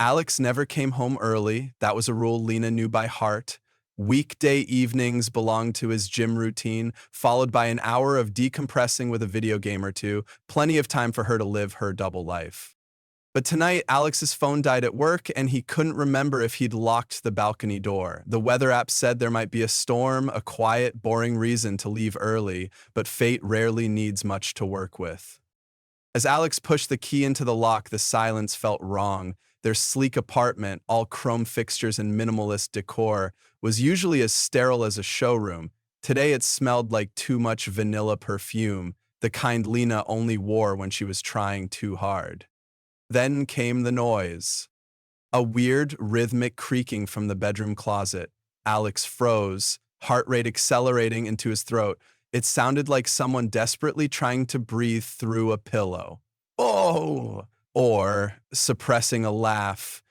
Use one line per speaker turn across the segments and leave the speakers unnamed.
Alex never came home early. That was a rule Lena knew by heart. Weekday evenings belonged to his gym routine, followed by an hour of decompressing with a video game or two, plenty of time for her to live her double life. But tonight, Alex's phone died at work, and he couldn't remember if he'd locked the balcony door. The weather app said there might be a storm, a quiet, boring reason to leave early, but fate rarely needs much to work with. As Alex pushed the key into the lock, the silence felt wrong. Their sleek apartment, all chrome fixtures and minimalist decor, was usually as sterile as a showroom. Today it smelled like too much vanilla perfume, the kind Lena only wore when she was trying too hard. Then came the noise. A weird, rhythmic creaking from the bedroom closet. Alex froze, heart rate accelerating into his throat. It sounded like someone desperately trying to breathe through a pillow. Oh! Or suppressing a laugh.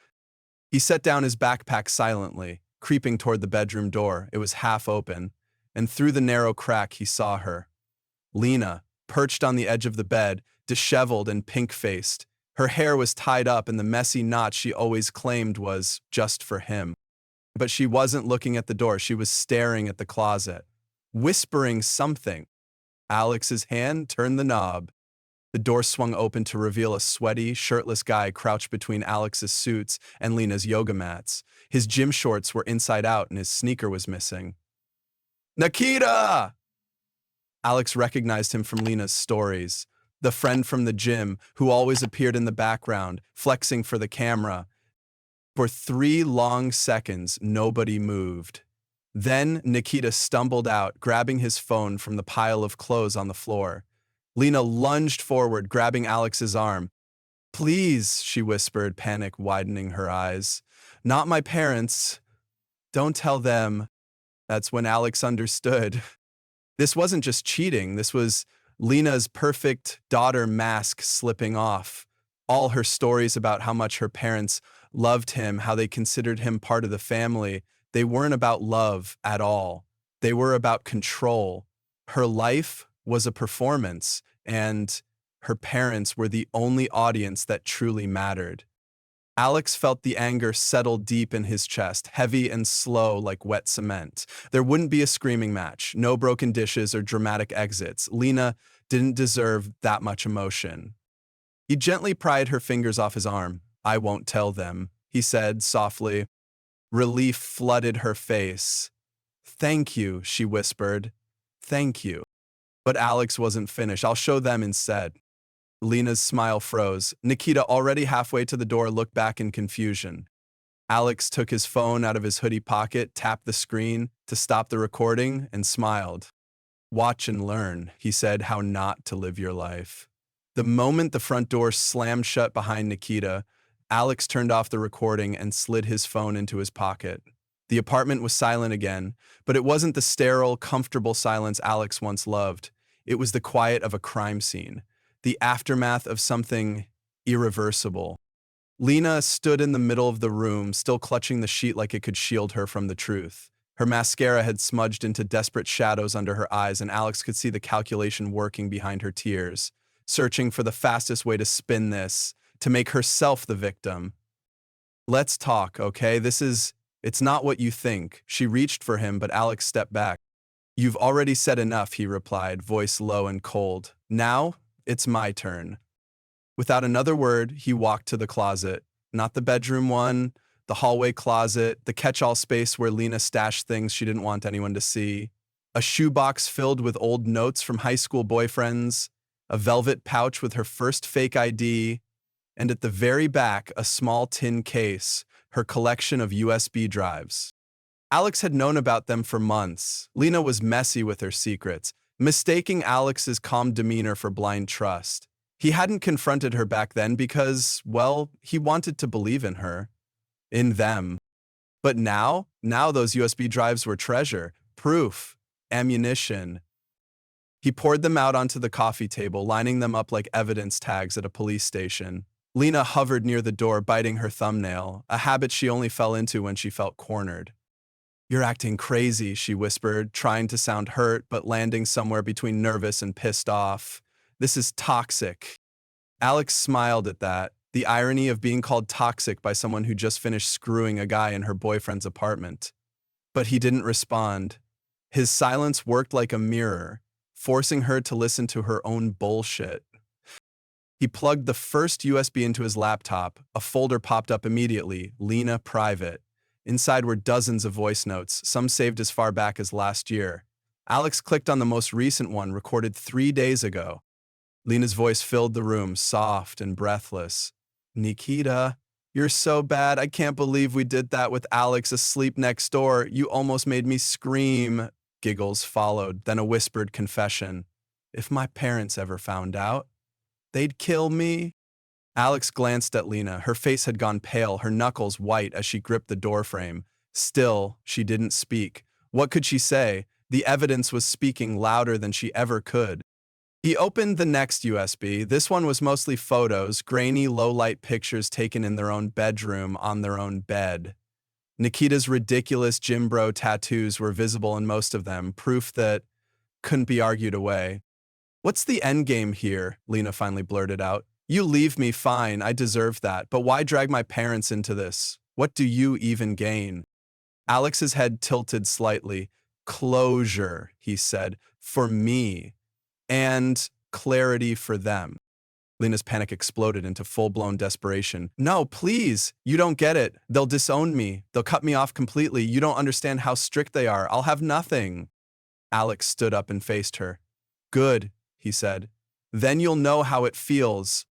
He set down his backpack silently, creeping toward the bedroom door. It was half open, and through the narrow crack he saw her. Lena, perched on the edge of the bed, disheveled and pink-faced. Her hair was tied up in the messy knot she always claimed was just for him. But she wasn't looking at the door, she was staring at the closet, whispering something. Alex's hand turned the knob. The door swung open to reveal a sweaty, shirtless guy crouched between Alex's suits and Lena's yoga mats. His gym shorts were inside out and his sneaker was missing. Nikita! Alex recognized him from Lena's stories, the friend from the gym who always appeared in the background, flexing for the camera. For 3 long seconds, nobody moved. Then Nikita stumbled out, grabbing his phone from the pile of clothes on the floor. Lena lunged forward, grabbing Alex's arm. "Please," she whispered, panic widening her eyes. "Not my parents. Don't tell them." That's when Alex understood. This wasn't just cheating, this was Lena's perfect daughter mask slipping off. All her stories about how much her parents loved him, how they considered him part of the family, they weren't about love at all. They were about control. Her life was a performance, and her parents were the only audience that truly mattered. Alex felt the anger settle deep in his chest, heavy and slow like wet cement. There wouldn't be a screaming match, no broken dishes or dramatic exits. Lena didn't deserve that much emotion. He gently pried her fingers off his arm. "I won't tell them," he said softly. Relief flooded her face. "Thank you," she whispered. "Thank you." But Alex wasn't finished. "I'll show them instead." Lena's smile froze. Nikita, already halfway to the door, looked back in confusion. Alex took his phone out of his hoodie pocket, tapped the screen to stop the recording, and smiled. "Watch and learn," he said, "how not to live your life." The moment the front door slammed shut behind Nikita, Alex turned off the recording and slid his phone into his pocket. The apartment was silent again, but it wasn't the sterile, comfortable silence Alex once loved. It was the quiet of a crime scene, the aftermath of something irreversible. Lena stood in the middle of the room, still clutching the sheet like it could shield her from the truth. Her mascara had smudged into desperate shadows under her eyes, and Alex could see the calculation working behind her tears, searching for the fastest way to spin this, to make herself the victim. "Let's talk, okay? It's not what you think." She reached for him, but Alex stepped back. "You've already said enough," he replied, voice low and cold. "Now, it's my turn." Without another word, he walked to the closet. Not the bedroom one, the hallway closet, the catch-all space where Lena stashed things she didn't want anyone to see. A shoebox filled with old notes from high school boyfriends, a velvet pouch with her first fake ID, and at the very back, a small tin case, her collection of USB drives. Alex had known about them for months. Lena was messy with her secrets, mistaking Alex's calm demeanor for blind trust. He hadn't confronted her back then because, well, he wanted to believe in her. In them. But now those USB drives were treasure, proof, ammunition. He poured them out onto the coffee table, lining them up like evidence tags at a police station. Lena hovered near the door, biting her thumbnail, a habit she only fell into when she felt cornered. "You're acting crazy," she whispered, trying to sound hurt, but landing somewhere between nervous and pissed off. "This is toxic." Alex smiled at that. The irony of being called toxic by someone who just finished screwing a guy in her boyfriend's apartment. But he didn't respond. His silence worked like a mirror, forcing her to listen to her own bullshit. He plugged the first USB into his laptop. A folder popped up immediately, Lena Private. Inside were dozens of voice notes, some saved as far back as last year. Alex clicked on the most recent one, recorded 3 days ago. Lena's voice filled the room, soft and breathless. Nikita, you're so bad. I can't believe we did that with Alex asleep next door. You almost made me scream. Giggles followed, then a whispered confession. If my parents ever found out, they'd kill me. Alex glanced at Lena. Her face had gone pale, her knuckles white as she gripped the doorframe. Still, she didn't speak. What could she say? The evidence was speaking louder than she ever could. He opened the next USB. This one was mostly photos, grainy, low-light pictures taken in their own bedroom on their own bed. Nikita's ridiculous gym bro tattoos were visible in most of them, proof that couldn't be argued away. What's the endgame here? Lena finally blurted out. You leave me, fine, I deserve that, but why drag my parents into this? What do you even gain? Alex's head tilted slightly. Closure, he said, for me. And clarity for them. Lena's panic exploded into full-blown desperation. No, please, you don't get it. They'll disown me. They'll cut me off completely. You don't understand how strict they are. I'll have nothing. Alex stood up and faced her. Good, he said. Then you'll know how it feels.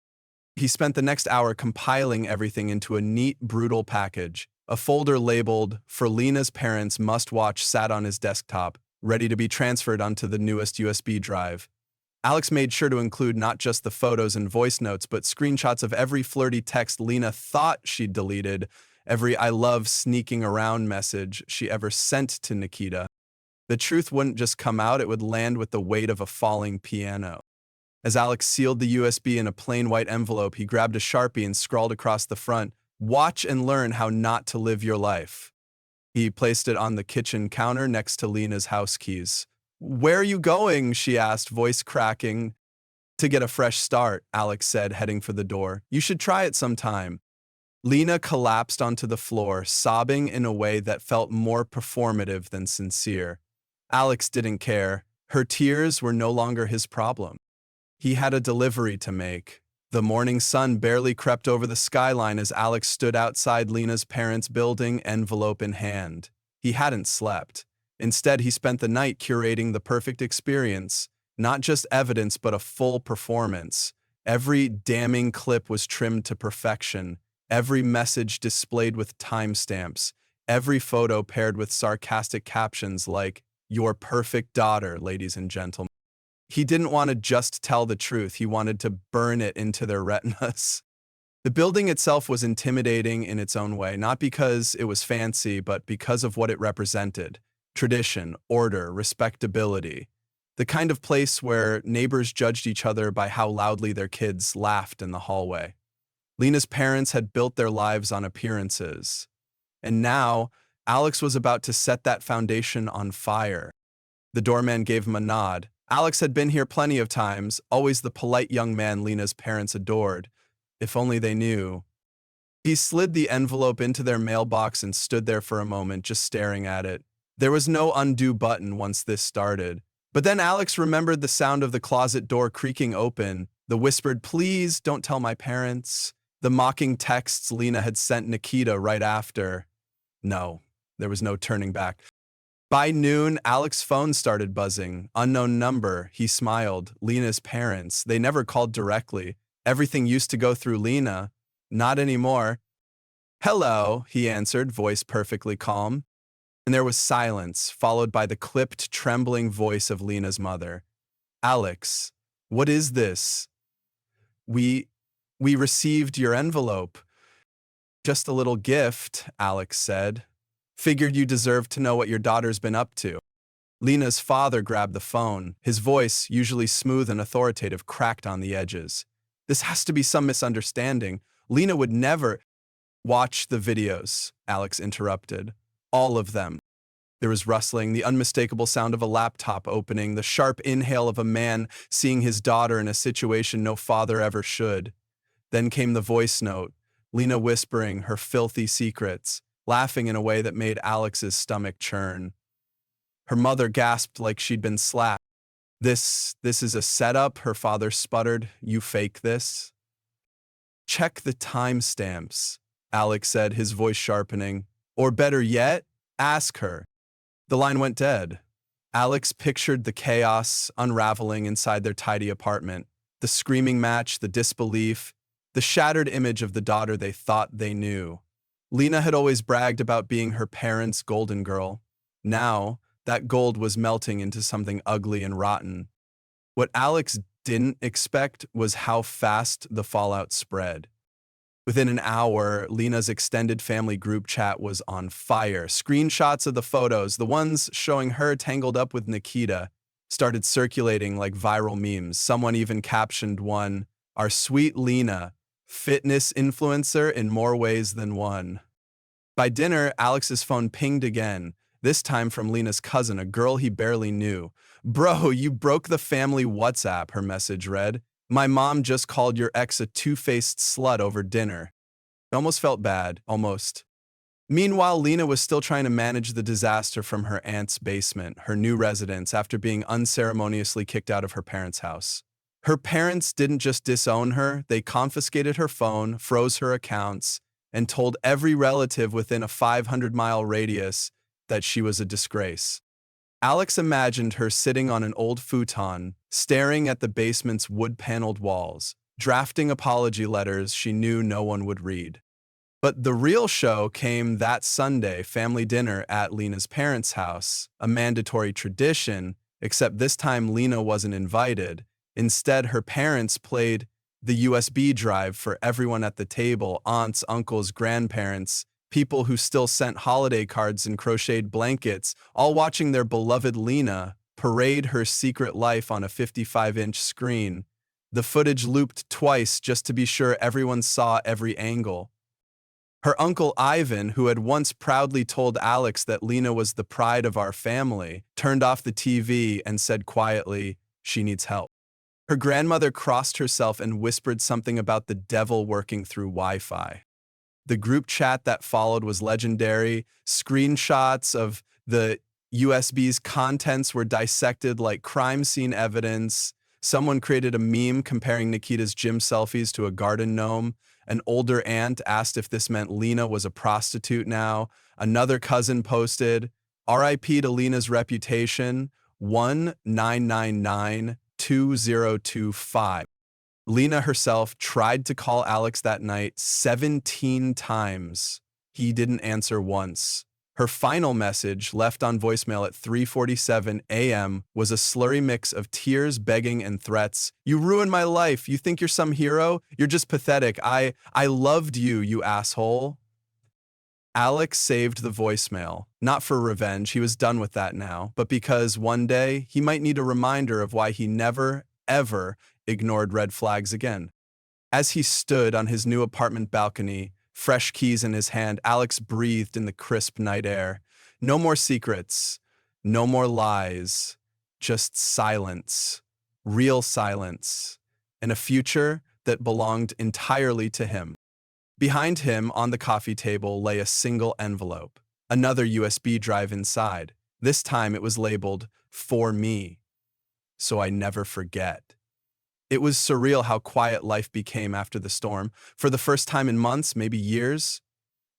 He spent the next hour compiling everything into a neat, brutal package. A folder labeled, "For Lena's Parents Must Watch" sat on his desktop, ready to be transferred onto the newest USB drive. Alex made sure to include not just the photos and voice notes, but screenshots of every flirty text Lena thought she'd deleted, every "I love sneaking around" message she ever sent to Nikita. The truth wouldn't just come out, it would land with the weight of a falling piano. As Alex sealed the USB in a plain white envelope, he grabbed a Sharpie and scrawled across the front, "Watch and learn how not to live your life." He placed it on the kitchen counter next to Lena's house keys. Where are you going? She asked, voice cracking. To get a fresh start, Alex said, heading for the door. You should try it sometime. Lena collapsed onto the floor, sobbing in a way that felt more performative than sincere. Alex didn't care. Her tears were no longer his problem. He had a delivery to make. The morning sun barely crept over the skyline as Alex stood outside Lena's parents' building, envelope in hand. He hadn't slept. Instead, he spent the night curating the perfect experience, not just evidence, but a full performance. Every damning clip was trimmed to perfection, every message displayed with timestamps, every photo paired with sarcastic captions like, "Your perfect daughter, ladies and gentlemen." He didn't want to just tell the truth, he wanted to burn it into their retinas. The building itself was intimidating in its own way, not because it was fancy, but because of what it represented. Tradition, order, respectability. The kind of place where neighbors judged each other by how loudly their kids laughed in the hallway. Lena's parents had built their lives on appearances. And now, Alex was about to set that foundation on fire. The doorman gave him a nod. Alex had been here plenty of times, always the polite young man Lena's parents adored. If only they knew. He slid the envelope into their mailbox and stood there for a moment, just staring at it. There was no undo button once this started. But then Alex remembered the sound of the closet door creaking open, the whispered, "Please don't tell my parents," the mocking texts Lena had sent Nikita right after. No, there was no turning back. By noon, Alex's phone started buzzing. Unknown number. He smiled. Lena's parents. They never called directly. Everything used to go through Lena. Not anymore. "Hello," he answered, voice perfectly calm. And there was silence, followed by the clipped, trembling voice of Lena's mother. "Alex, what is this?" We received your envelope." "Just a little gift," Alex said. "Figured you deserved to know what your daughter's been up to." Lena's father grabbed the phone. His voice, usually smooth and authoritative, cracked on the edges. "This has to be some misunderstanding. Lena would never—" "Watch the videos," Alex interrupted. "All of them." There was rustling, the unmistakable sound of a laptop opening, the sharp inhale of a man seeing his daughter in a situation no father ever should. Then came the voice note, Lena whispering her filthy secrets, laughing in a way that made Alex's stomach churn. Her mother gasped like she'd been slapped. This is a setup, her father sputtered. You fake this? Check the timestamps, Alex said, his voice sharpening. Or better yet, ask her. The line went dead. Alex pictured the chaos unraveling inside their tidy apartment, the screaming match, the disbelief, the shattered image of the daughter they thought they knew. Lena had always bragged about being her parents' golden girl. Now, that gold was melting into something ugly and rotten. What Alex didn't expect was how fast the fallout spread. Within an hour, Lena's extended family group chat was on fire. Screenshots of the photos, the ones showing her tangled up with Nikita, started circulating like viral memes. Someone even captioned one, "Our sweet Lena, fitness influencer in more ways than one." By dinner, Alex's phone pinged again, this time from Lena's cousin, a girl he barely knew. "Bro, you broke the family WhatsApp," her message read. "My mom just called your ex a two-faced slut over dinner." It almost felt bad, almost. Meanwhile, Lena was still trying to manage the disaster from her aunt's basement, her new residence, after being unceremoniously kicked out of her parents' house. Her parents didn't just disown her, they confiscated her phone, froze her accounts, and told every relative within a 500-mile radius that she was a disgrace. Alex imagined her sitting on an old futon, staring at the basement's wood-paneled walls, drafting apology letters she knew no one would read. But the real show came that Sunday, family dinner at Lena's parents' house, a mandatory tradition, except this time Lena wasn't invited. Instead, her parents played the USB drive for everyone at the table, aunts, uncles, grandparents, people who still sent holiday cards and crocheted blankets, all watching their beloved Lena parade her secret life on a 55-inch screen. The footage looped twice just to be sure everyone saw every angle. Her uncle Ivan, who had once proudly told Alex that Lena was the pride of our family, turned off the TV and said quietly, "She needs help." Her grandmother crossed herself and whispered something about the devil working through Wi-Fi. The group chat that followed was legendary. Screenshots of the USB's contents were dissected like crime scene evidence. Someone created a meme comparing Nikita's gym selfies to a garden gnome. An older aunt asked if this meant Lena was a prostitute now. Another cousin posted, "RIP to Lena's reputation, 1999-2025. Lena herself tried to call Alex that night 17 times. He didn't answer once. Her final message, left on voicemail at 3:47 a.m., was a slurry mix of tears, begging, and threats. "You ruined my life. You think you're some hero? You're just pathetic. I loved you, you asshole." Alex saved the voicemail, not for revenge, he was done with that now, but because one day he might need a reminder of why he never, ever ignored red flags again. As he stood on his new apartment balcony, fresh keys in his hand, Alex breathed in the crisp night air. No more secrets, no more lies, just silence, real silence, and a future that belonged entirely to him. Behind him, on the coffee table, lay a single envelope, another USB drive inside. This time it was labeled, "For me," so I never forget. It was surreal how quiet life became after the storm. For the first time in months, maybe years,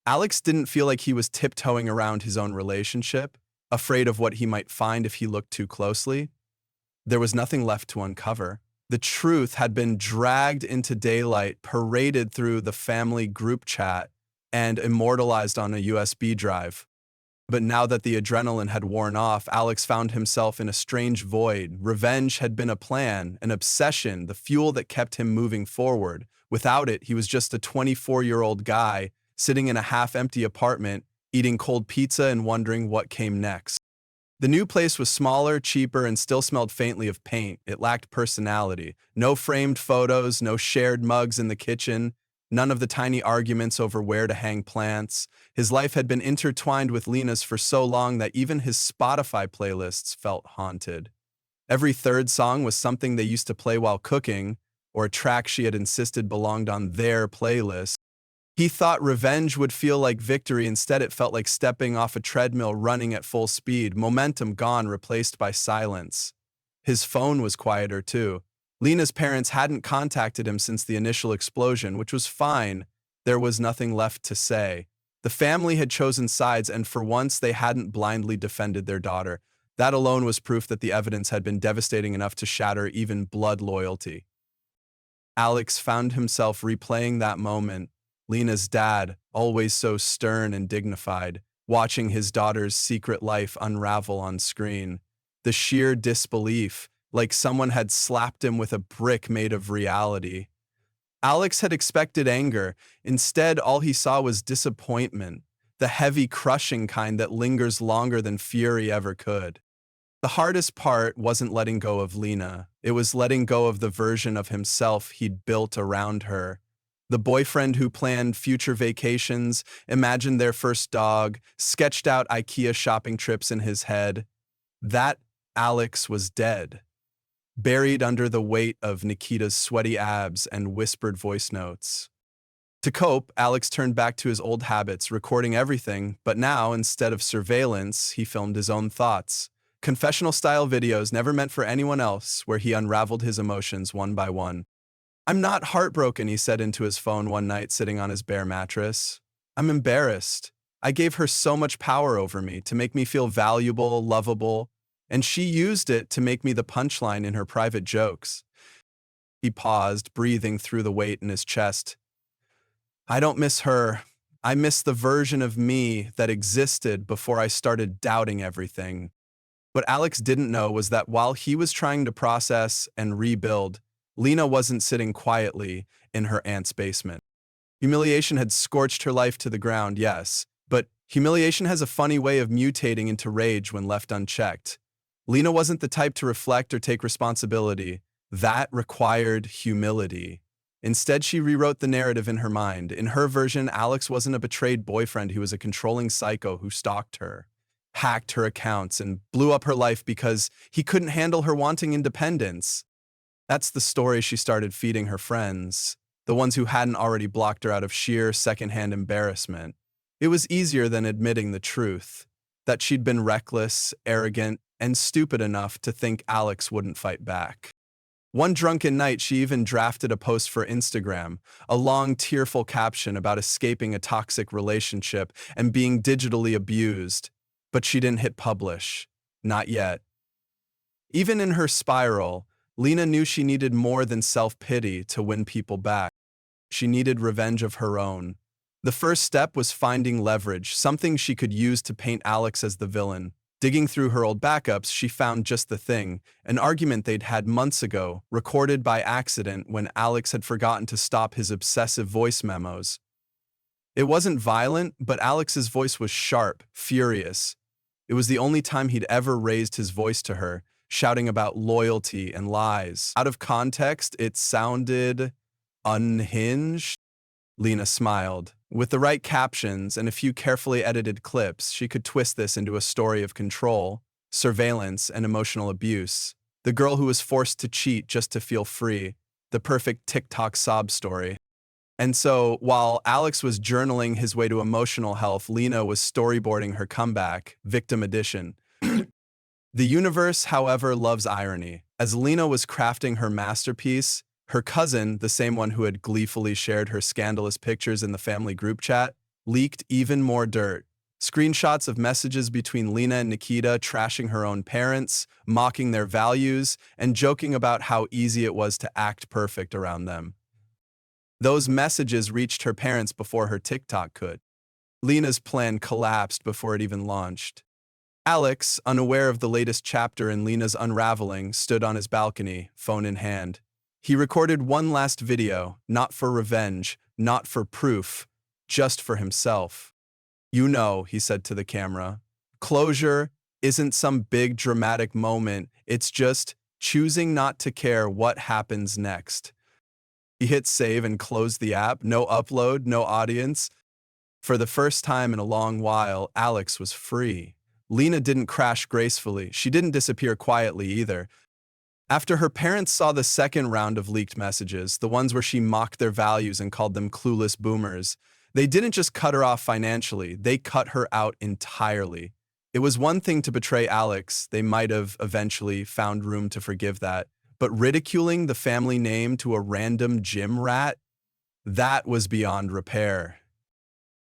Alex didn't feel like he was tiptoeing around his own relationship, afraid of what he might find if he looked too closely. There was nothing left to uncover. The truth had been dragged into daylight, paraded through the family group chat, and immortalized on a USB drive. But now that the adrenaline had worn off, Alex found himself in a strange void. Revenge had been a plan, an obsession, the fuel that kept him moving forward. Without it, he was just a 24-year-old guy sitting in a half-empty apartment, eating cold pizza and wondering what came next. The new place was smaller, cheaper, and still smelled faintly of paint. It lacked personality. No framed photos, no shared mugs in the kitchen, none of the tiny arguments over where to hang plants. His life had been intertwined with Lena's for so long that even his Spotify playlists felt haunted. Every third song was something they used to play while cooking, or a track she had insisted belonged on their playlist. He thought revenge would feel like victory. Instead, it felt like stepping off a treadmill running at full speed, momentum gone, replaced by silence. His phone was quieter, too. Lena's parents hadn't contacted him since the initial explosion, which was fine. There was nothing left to say. The family had chosen sides, and for once they hadn't blindly defended their daughter. That alone was proof that the evidence had been devastating enough to shatter even blood loyalty. Alex found himself replaying that moment. Lena's dad, always so stern and dignified, watching his daughter's secret life unravel on screen. The sheer disbelief, like someone had slapped him with a brick made of reality. Alex had expected anger. Instead, all he saw was disappointment, the heavy, crushing kind that lingers longer than fury ever could. The hardest part wasn't letting go of Lena. It was letting go of the version of himself he'd built around her. The boyfriend who planned future vacations, imagined their first dog, sketched out IKEA shopping trips in his head. That Alex was dead, buried under the weight of Nikita's sweaty abs and whispered voice notes. To cope, Alex turned back to his old habits, recording everything, but now, instead of surveillance, he filmed his own thoughts. Confessional-style videos never meant for anyone else, where he unraveled his emotions one by one. "I'm not heartbroken," he said into his phone one night sitting on his bare mattress. "I'm embarrassed. I gave her so much power over me, to make me feel valuable, lovable, and she used it to make me the punchline in her private jokes." He paused, breathing through the weight in his chest. "I don't miss her. I miss the version of me that existed before I started doubting everything." What Alex didn't know was that while he was trying to process and rebuild, Lena wasn't sitting quietly in her aunt's basement. Humiliation had scorched her life to the ground, yes, but humiliation has a funny way of mutating into rage when left unchecked. Lena wasn't the type to reflect or take responsibility. That required humility. Instead, she rewrote the narrative in her mind. In her version, Alex wasn't a betrayed boyfriend. He was a controlling psycho who stalked her, hacked her accounts, and blew up her life because he couldn't handle her wanting independence. That's the story she started feeding her friends, the ones who hadn't already blocked her out of sheer secondhand embarrassment. It was easier than admitting the truth, that she'd been reckless, arrogant, and stupid enough to think Alex wouldn't fight back. One drunken night, she even drafted a post for Instagram, a long, tearful caption about escaping a toxic relationship and being digitally abused. But she didn't hit publish. Not yet. Even in her spiral, Lena knew she needed more than self-pity to win people back. She needed revenge of her own. The first step was finding leverage, something she could use to paint Alex as the villain. Digging through her old backups, she found just the thing, an argument they'd had months ago, recorded by accident when Alex had forgotten to stop his obsessive voice memos. It wasn't violent, but Alex's voice was sharp, furious. It was the only time he'd ever raised his voice to her, shouting about loyalty and lies. Out of context, it sounded unhinged. Lena smiled. With the right captions and a few carefully edited clips, she could twist this into a story of control, surveillance, and emotional abuse. The girl who was forced to cheat just to feel free. The perfect TikTok sob story. And so, while Alex was journaling his way to emotional health, Lena was storyboarding her comeback, Victim Edition. The universe, however, loves irony. As Lena was crafting her masterpiece, her cousin, the same one who had gleefully shared her scandalous pictures in the family group chat, leaked even more dirt. Screenshots of messages between Lena and Nikita trashing her own parents, mocking their values, and joking about how easy it was to act perfect around them. Those messages reached her parents before her TikTok could. Lena's plan collapsed before it even launched. Alex, unaware of the latest chapter in Lena's unraveling, stood on his balcony, phone in hand. He recorded one last video, not for revenge, not for proof, just for himself. "You know," he said to the camera, "closure isn't some big dramatic moment, it's just choosing not to care what happens next." He hit save and closed the app, no upload, no audience. For the first time in a long while, Alex was free. Lena didn't crash gracefully. She didn't disappear quietly either. After her parents saw the second round of leaked messages, the ones where she mocked their values and called them clueless boomers, they didn't just cut her off financially, they cut her out entirely. It was one thing to betray Alex, they might have eventually found room to forgive that, but ridiculing the family name to a random gym rat? That was beyond repair.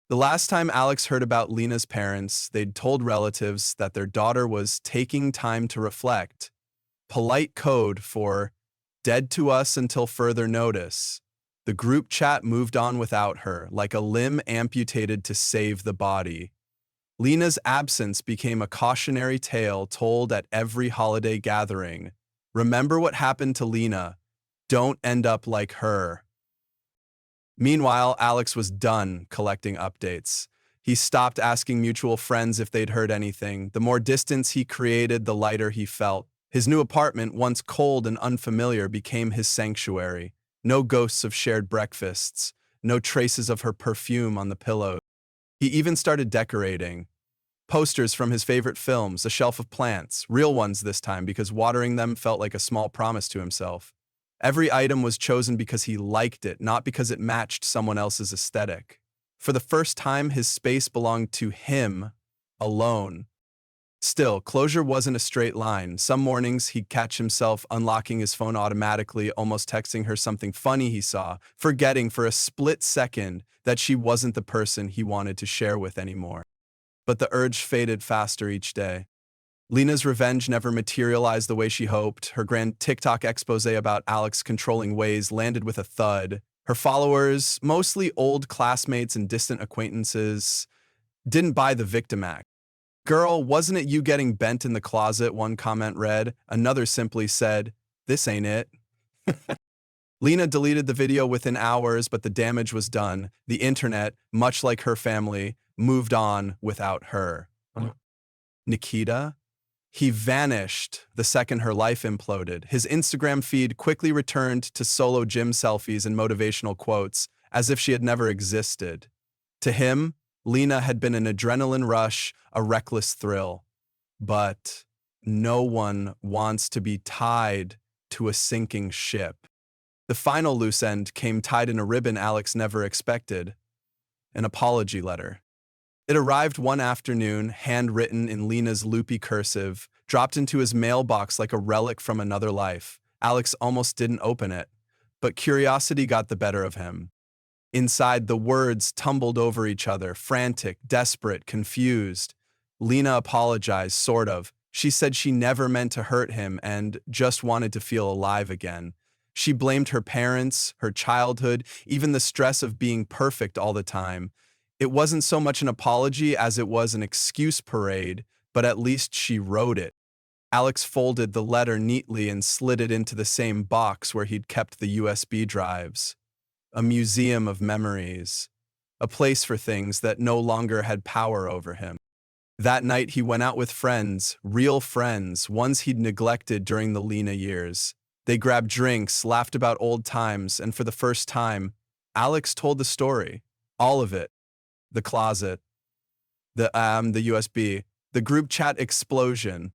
The last time Alex heard about Lena's parents, they'd told relatives that their daughter was taking time to reflect, polite code for dead to us until further notice. The group chat moved on without her, like a limb amputated to save the body. Lena's absence became a cautionary tale told at every holiday gathering. Remember what happened to Lena. Don't end up like her. Meanwhile, Alex was done collecting updates. He stopped asking mutual friends if they'd heard anything. The more distance he created, the lighter he felt. His new apartment, once cold and unfamiliar, became his sanctuary. No ghosts of shared breakfasts, no traces of her perfume on the pillow. He even started decorating. Posters from his favorite films, a shelf of plants, real ones this time because watering them felt like a small promise to himself. Every item was chosen because he liked it, not because it matched someone else's aesthetic. For the first time, his space belonged to him alone. Still, closure wasn't a straight line. Some mornings, he'd catch himself unlocking his phone automatically, almost texting her something funny he saw, forgetting for a split second that she wasn't the person he wanted to share with anymore. But the urge faded faster each day. Lena's revenge never materialized the way she hoped. Her grand TikTok expose about Alex's controlling ways landed with a thud. Her followers, mostly old classmates and distant acquaintances, didn't buy the victim act. "Girl, wasn't it you getting bent in the closet?" one comment read. Another simply said, "This ain't it." Lena deleted the video within hours, but the damage was done. The internet, much like her family, moved on without her. Nikita? He vanished the second her life imploded. His Instagram feed quickly returned to solo gym selfies and motivational quotes, as if she had never existed. To him, Lena had been an adrenaline rush, a reckless thrill. But no one wants to be tied to a sinking ship. The final loose end came tied in a ribbon Alex never expected: an apology letter. It arrived one afternoon, handwritten in Lena's loopy cursive, dropped into his mailbox like a relic from another life. Alex almost didn't open it, but curiosity got the better of him. Inside, the words tumbled over each other, frantic, desperate, confused. Lena apologized, sort of. She said she never meant to hurt him and just wanted to feel alive again. She blamed her parents, her childhood, even the stress of being perfect all the time. It wasn't so much an apology as it was an excuse parade, but at least she wrote it. Alex folded the letter neatly and slid it into the same box where he'd kept the USB drives. A museum of memories, a place for things that no longer had power over him. That night he went out with friends, real friends, ones he'd neglected during the Lena years. They grabbed drinks, laughed about old times, and for the first time, Alex told the story. All of it. The closet, the USB, the group chat explosion.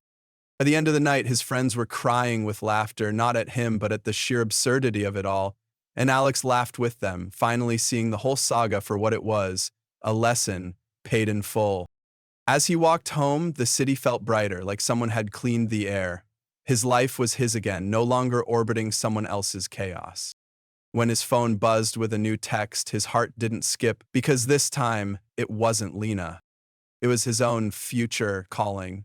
By the end of the night, his friends were crying with laughter, not at him, but at the sheer absurdity of it all. And Alex laughed with them, finally seeing the whole saga for what it was, a lesson paid in full. As he walked home, the city felt brighter, like someone had cleaned the air. His life was his again, no longer orbiting someone else's chaos. When his phone buzzed with a new text, his heart didn't skip, because this time, it wasn't Lena. It was his own future calling.